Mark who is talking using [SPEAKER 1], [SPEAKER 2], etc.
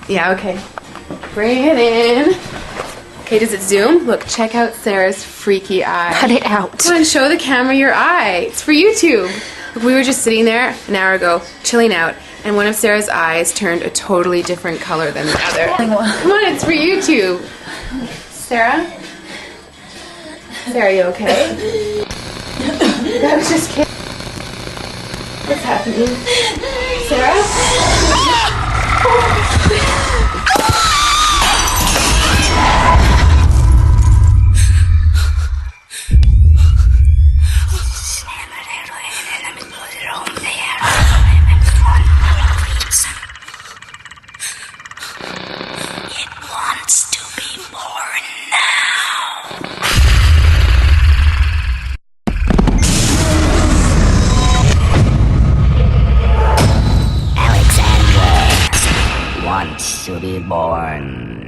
[SPEAKER 1] Yeah, okay. Bring it in. Okay, does it zoom? Look, check out Sarah's freaky eye.
[SPEAKER 2] Cut it out.
[SPEAKER 1] Come on, show the camera your eye. It's for YouTube. Look, we were just sitting there an hour ago, chilling out, and one of Sarah's eyes turned a totally different color than the other. Come on, it's for YouTube. Sarah? Sarah, you okay? That was just kidding. What's happening? Sarah?
[SPEAKER 3] Wants to be born.